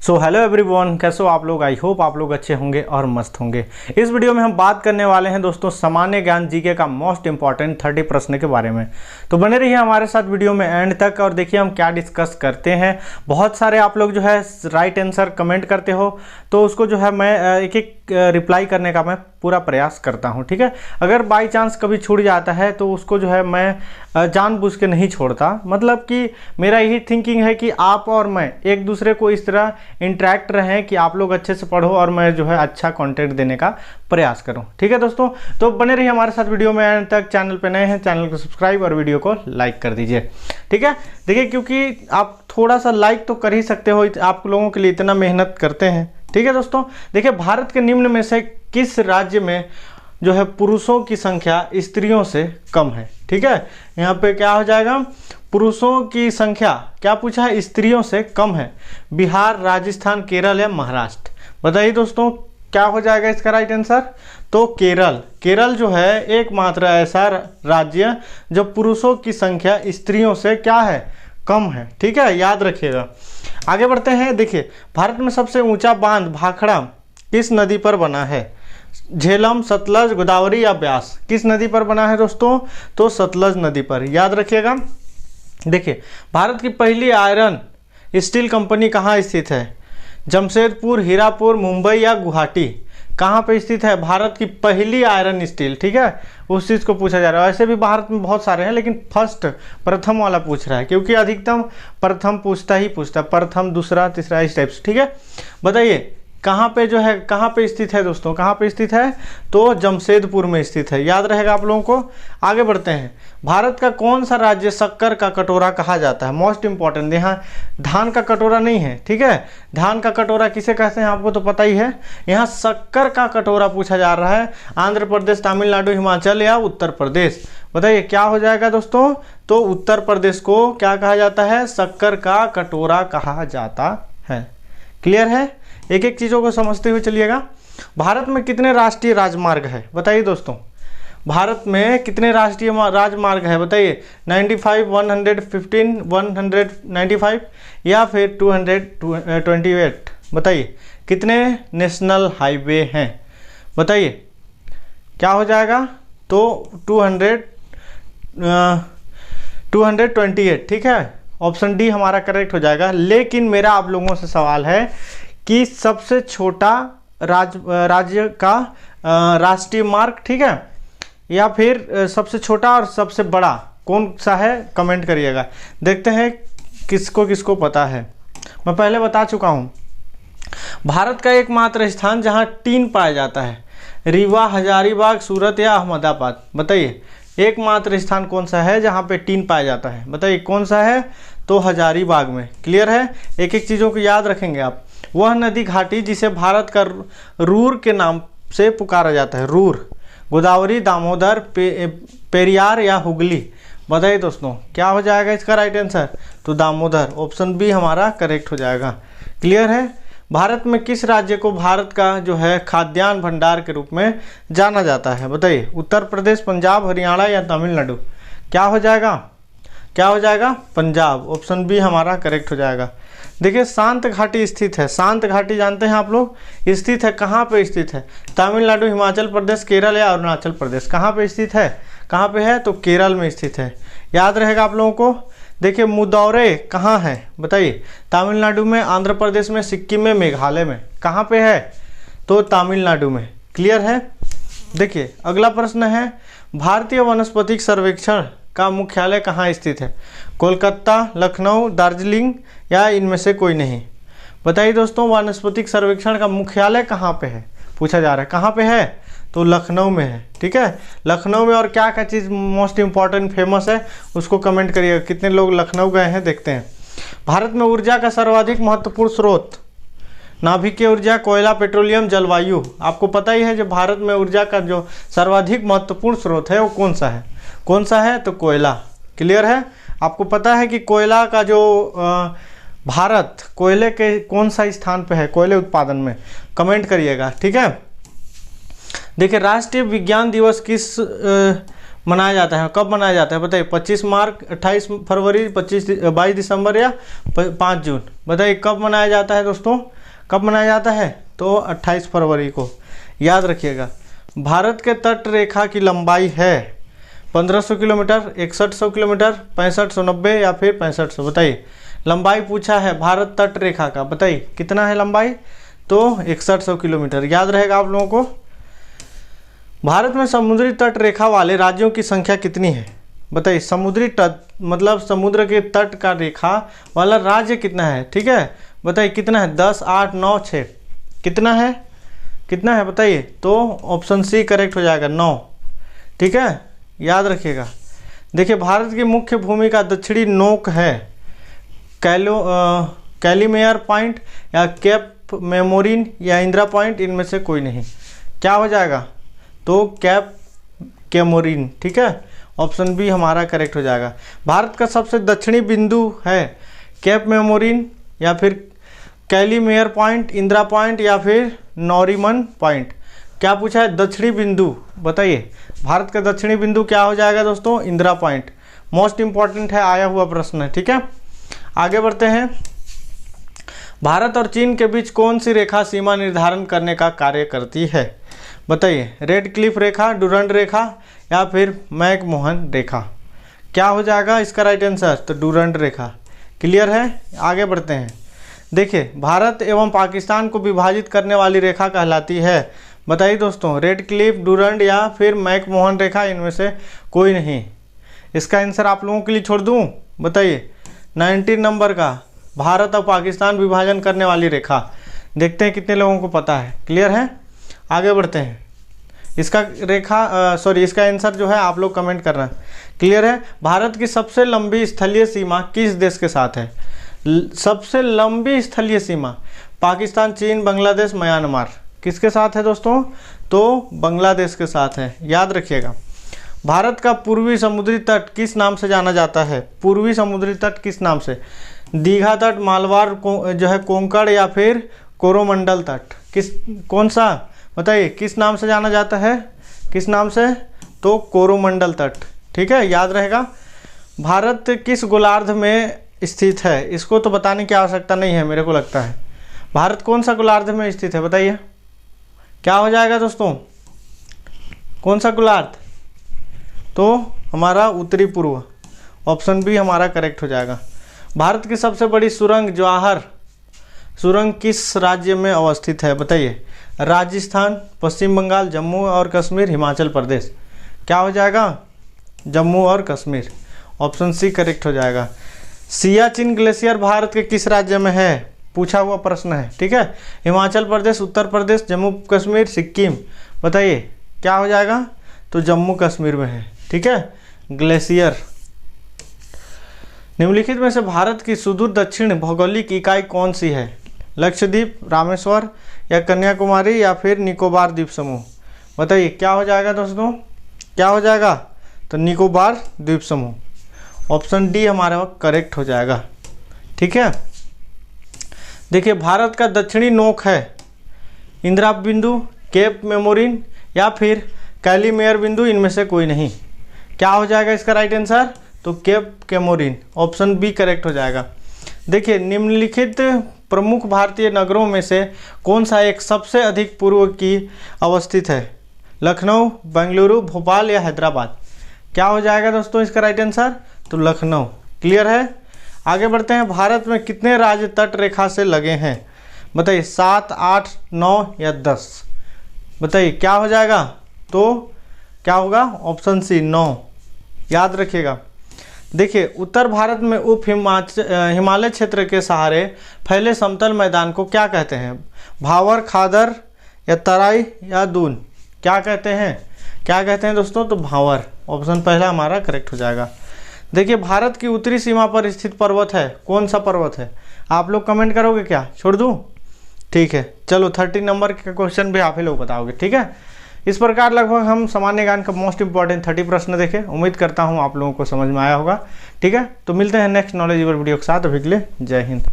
So hello everyone, कैसे हो आप लोग। आई होप आप लोग अच्छे होंगे और मस्त होंगे। इस वीडियो में हम बात करने वाले हैं दोस्तों सामान्य ज्ञान जीके का मोस्ट इंपॉर्टेंट 30 प्रश्न के बारे में। तो बने रहिए हमारे साथ वीडियो में एंड तक और देखिए हम क्या डिस्कस करते हैं। बहुत सारे आप लोग जो है राइट आंसर कमेंट करते हो, तो उसको जो है मैं एक एक रिप्लाई करने का मैं पूरा प्रयास करता हूं, ठीक है। अगर बाई चांस कभी छूट जाता है तो उसको जो है मैं जानबूझ के नहीं छोड़ता। मतलब कि मेरा यही थिंकिंग है कि आप और मैं एक दूसरे को इस तरह इंटरेक्ट रहें कि आप लोग अच्छे से पढ़ो और मैं जो है अच्छा कंटेंट देने का प्रयास करूं, ठीक है दोस्तों। तो बने रहिए हमारे साथ वीडियो में एंड तक। चैनल पे नए हैं, चैनल को सब्सक्राइब और वीडियो को लाइक कर दीजिए, ठीक है। देखिए, क्योंकि आप थोड़ा सा लाइक तो कर ही सकते हो, आप लोगों के लिए इतना मेहनत करते हैं, ठीक है दोस्तों। देखिए, भारत के निम्न में से किस राज्य में जो है पुरुषों की संख्या स्त्रियों से कम है, ठीक है। यहाँ पे क्या हो जाएगा, पुरुषों की संख्या क्या पूछा है, स्त्रियों से कम है। बिहार, राजस्थान, केरल या महाराष्ट्र। बताइए दोस्तों क्या हो जाएगा इसका राइट आंसर। तो केरल। केरल जो है एकमात्र ऐसा राज्य जो पुरुषों की संख्या स्त्रियों से क्या है, कम है, ठीक है, याद रखिएगा। आगे बढ़ते हैं। देखिए, भारत में सबसे ऊंचा बांध भाखड़ा किस नदी पर बना है। झेलम, सतलज, गोदावरी या ब्यास। किस नदी पर बना है दोस्तों, तो सतलज नदी पर, याद रखिएगा। देखिए, भारत की पहली आयरन स्टील कंपनी कहाँ स्थित है। जमशेदपुर, हीरापुर, मुंबई या गुवाहाटी। कहाँ पे स्थित है भारत की पहली आयरन स्टील, ठीक है, उस चीज़ को पूछा जा रहा है। वैसे भी भारत में बहुत सारे हैं, लेकिन फर्स्ट प्रथम वाला पूछ रहा है, क्योंकि अधिकतम प्रथम पूछता ही पूछता, प्रथम, दूसरा, तीसरा, इस टाइप से, ठीक है। बताइए कहाँ पे जो है, कहाँ पे स्थित है दोस्तों, कहाँ पे स्थित है, तो जमशेदपुर में स्थित है, याद रहेगा आप लोगों को। आगे बढ़ते हैं। भारत का कौन सा राज्य शक्कर का कटोरा कहा जाता है। मोस्ट इंपॉर्टेंट, यहाँ धान का कटोरा नहीं है, ठीक है। धान का कटोरा किसे कहते हैं आपको तो पता ही है। यहाँ शक्कर का कटोरा पूछा जा रहा है। आंध्र प्रदेश, तमिलनाडु, हिमाचल या उत्तर प्रदेश। बताइए क्या हो जाएगा दोस्तों, तो उत्तर प्रदेश को क्या कहा जाता है, शक्कर का कटोरा कहा जाता है। क्लियर है, एक एक चीज़ों को समझते हुए चलिएगा। भारत में कितने राष्ट्रीय राजमार्ग है, बताइए दोस्तों। भारत में कितने राष्ट्रीय राजमार्ग है, बताइए। 95, 115, 195 या फिर 228। बताइए कितने नेशनल हाईवे हैं, बताइए क्या हो जाएगा, तो 228, ठीक है। ऑप्शन डी हमारा करेक्ट हो जाएगा। लेकिन मेरा आप लोगों से सवाल है कि सबसे छोटा राज्य का राष्ट्रीय मार्ग, ठीक है, या फिर सबसे छोटा और सबसे बड़ा कौन सा है, कमेंट करिएगा। देखते हैं किसको किसको पता है। मैं पहले बता चुका हूँ। भारत का एकमात्र स्थान जहाँ टीन पाया जाता है, रीवा, हजारीबाग, सूरत या अहमदाबाद। बताइए एकमात्र स्थान कौन सा है जहाँ पे टीन पाया जाता है, बताइए कौन सा है, तो हजारीबाग में। क्लियर है, एक एक चीज़ों को याद रखेंगे आप। वह नदी घाटी जिसे भारत का रूर के नाम से पुकारा जाता है, रूर। गोदावरी, दामोदर, पेरियार या हुगली। बताइए दोस्तों क्या हो जाएगा इसका राइट आंसर, तो दामोदर। ऑप्शन बी हमारा करेक्ट हो जाएगा। क्लियर है। भारत में किस राज्य को भारत का जो है खाद्यान्न भंडार के रूप में जाना जाता है, बताइए। उत्तर प्रदेश, पंजाब, हरियाणा या तमिलनाडु। क्या हो जाएगा, क्या हो जाएगा, पंजाब। ऑप्शन बी हमारा करेक्ट हो जाएगा। देखिए, शांत घाटी स्थित है। शांत घाटी जानते हैं आप लोग, स्थित है कहाँ पे स्थित है, तमिलनाडु, हिमाचल प्रदेश, केरल या अरुणाचल प्रदेश। कहाँ पे स्थित है, कहाँ पे है, तो केरल में स्थित है, याद रहेगा आप लोगों को। देखिए, मुदौरे कहाँ है, बताइए। तमिलनाडु में, आंध्र प्रदेश में, सिक्किम में, मेघालय में। कहाँ पे है, तो तमिलनाडु में। क्लियर है। देखिए अगला प्रश्न है, भारतीय वनस्पतिक सर्वेक्षण का मुख्यालय कहाँ स्थित है। कोलकाता, लखनऊ, दार्जिलिंग या इनमें से कोई नहीं। बताइए दोस्तों वनस्पतिक सर्वेक्षण का मुख्यालय कहाँ पे है, पूछा जा रहा है। कहाँ पे है, तो लखनऊ में है, ठीक है। लखनऊ में और क्या क्या चीज़ मोस्ट इंपॉर्टेंट फेमस है उसको कमेंट करिएगा। कितने लोग लखनऊ गए हैं देखते हैं। भारत में ऊर्जा का सर्वाधिक महत्वपूर्ण स्रोत, नाभिकीय ऊर्जा, कोयला, पेट्रोलियम, जलवायु। आपको पता ही है जो भारत में ऊर्जा का जो सर्वाधिक महत्वपूर्ण स्रोत है वो कौन सा है, कौन सा है, तो कोयला। क्लियर है। आपको पता है कि कोयला का जो भारत कोयले के कौन सा स्थान पे है कोयले उत्पादन में, कमेंट करिएगा, ठीक है। देखिए, राष्ट्रीय विज्ञान दिवस किस मनाया जाता है, कब मनाया जाता है बताइए। 25 मार्च, 28 फरवरी, 22 दिसंबर या 5 जून। बताइए कब मनाया जाता है दोस्तों, कब मनाया जाता है? तो 28 फरवरी को। याद रखिएगा। भारत के तट रेखा की लंबाई है 1500 किलोमीटर, 6100 किलोमीटर, 6590 या फिर 6500। बताइए, लंबाई पूछा है भारत तट रेखा का, बताइए कितना है लंबाई? तो 6100 किलोमीटर। याद रहेगा आप लोगों को। भारत में समुद्री तट रेखा वाले राज्यों की संख्या कितनी है? बताइए, समुद्री तट मतलब समुद्र के तट का रेखा वाला राज्य कितना है? ठीक है, बताइए कितना है? 10, 8, 9, 6। कितना है? कितना है बताइए? तो ऑप्शन सी करेक्ट हो जाएगा, 9। ठीक है, याद रखिएगा। देखिए, भारत की मुख्य भूमि का दक्षिणी नोक है कैलीमेयर पॉइंट या केप मेमोरिन या इंदिरा पॉइंट, इनमें से कोई नहीं। क्या हो जाएगा? तो कैप केमोरिन। ठीक है, ऑप्शन बी हमारा करेक्ट हो जाएगा। भारत का सबसे दक्षिणी बिंदु है कैप मेमोरिन या फिर कैलीमेयर पॉइंट, इंदिरा पॉइंट या फिर नॉरिमन पॉइंट। क्या पूछा है? दक्षिणी बिंदु। बताइए, भारत का दक्षिणी बिंदु क्या हो जाएगा दोस्तों? इंदिरा पॉइंट। मोस्ट इंपॉर्टेंट है, आया हुआ प्रश्न है। ठीक है, आगे बढ़ते हैं। भारत और चीन के बीच कौन सी रेखा सीमा निर्धारण करने का कार्य करती है? बताइए, रेड क्लिफ रेखा, डुरंड रेखा या फिर मैकमोहन रेखा। क्या हो जाएगा इसका राइट आंसर? तो डुरंड रेखा। क्लियर है, आगे बढ़ते हैं। देखिए, भारत एवं पाकिस्तान को विभाजित करने वाली रेखा कहलाती है। बताइए दोस्तों, रेड क्लिफ, डुरंड या फिर मैकमोहन रेखा, इनमें से कोई नहीं। इसका आंसर आप लोगों के लिए छोड़ दूं। बताइए, 19 नंबर का भारत और पाकिस्तान विभाजन करने वाली रेखा। देखते हैं कितने लोगों को पता है। क्लियर है, आगे बढ़ते हैं। इसका इसका आंसर जो है आप लोग कमेंट करना। क्लियर है, भारत की सबसे लंबी स्थलीय सीमा किस देश के साथ है? सबसे लंबी स्थलीय सीमा पाकिस्तान, चीन, बांग्लादेश, म्यांमार। किसके साथ है दोस्तों? तो बांग्लादेश के साथ है। याद रखिएगा। भारत का पूर्वी समुद्री तट किस नाम से जाना जाता है? पूर्वी समुद्री तट किस नाम से? दीघा तट, मालवार जो है कोंकण या फिर कोरोमंडल तट। कौन सा? बताइए, किस नाम से जाना जाता है? किस नाम से? तो कोरोमंडल तट। ठीक है, याद रहेगा। भारत किस गोलार्ध में स्थित है? इसको तो बताने की आवश्यकता नहीं है, मेरे को लगता है। भारत कौन सा गोलार्ध में स्थित है? बताइए, क्या हो जाएगा दोस्तों? कौन सा गोलार्ध? तो हमारा उत्तरी पूर्व। ऑप्शन बी हमारा करेक्ट हो जाएगा। भारत की सबसे बड़ी सुरंग जवाहर सुरंग किस राज्य में अवस्थित है? बताइए, राजस्थान, पश्चिम बंगाल, जम्मू और कश्मीर, हिमाचल प्रदेश। क्या हो जाएगा? जम्मू और कश्मीर। ऑप्शन सी करेक्ट हो जाएगा। सियाचिन ग्लेशियर भारत के किस राज्य में है? पूछा हुआ प्रश्न है। ठीक है, हिमाचल प्रदेश, उत्तर प्रदेश, जम्मू कश्मीर, सिक्किम। बताइए, क्या हो जाएगा? तो जम्मू कश्मीर में है। ठीक है, ग्लेशियर। निम्नलिखित में से भारत की सुदूर दक्षिण भौगोलिक इकाई कौन सी है? लक्षद्वीप, रामेश्वर या कन्याकुमारी या फिर निकोबार द्वीप समूह। बताइए, क्या हो जाएगा दोस्तों? क्या हो जाएगा? तो निकोबार द्वीप समूह। ऑप्शन डी हमारा करेक्ट हो जाएगा। ठीक है, देखिए, भारत का दक्षिणी नोक है इंदिरा बिंदु, केप मेमोरिन या फिर कैलीमेयर बिंदु, इनमें से कोई नहीं। क्या हो जाएगा इसका राइट आंसर? तो cap Comorin. Option B correct हो जाएगा। देखिए, निम्नलिखित प्रमुख भारतीय नगरों में से कौन सा एक सबसे अधिक पूर्व की अवस्थित है? लखनऊ, बेंगलुरु, भोपाल या हैदराबाद। क्या हो जाएगा दोस्तों इसका राइट आंसर? तो लखनऊ। क्लियर है, आगे बढ़ते हैं। भारत में कितने राज्य तट रेखा से लगे हैं? बताइए, 7, 8, 9 या 10। बताइए, क्या हो जाएगा? तो क्या होगा? Option C 9। याद रखिएगा। देखिए, उत्तर भारत में हिमालय क्षेत्र के सहारे फैले समतल मैदान को क्या कहते हैं? भावर, खादर या तराई या दून। क्या कहते हैं? क्या कहते हैं दोस्तों? तो भावर। ऑप्शन पहला हमारा करेक्ट हो जाएगा। देखिए, भारत की उत्तरी सीमा पर स्थित पर्वत है, कौन सा पर्वत है? आप लोग कमेंट करोगे क्या? छोड़ दूं? ठीक है, चलो 30 नंबर का क्वेश्चन भी आप ही लोग बताओगे। ठीक है, इस प्रकार लगभग हम सामान्य ज्ञान का मोस्ट इंपॉर्टेंट 30 प्रश्न देखें। उम्मीद करता हूं आप लोगों को समझ में आया होगा। ठीक है, तो मिलते हैं नेक्स्ट नॉलेजेबल वीडियो के साथ। अभी के लिए जय हिंद।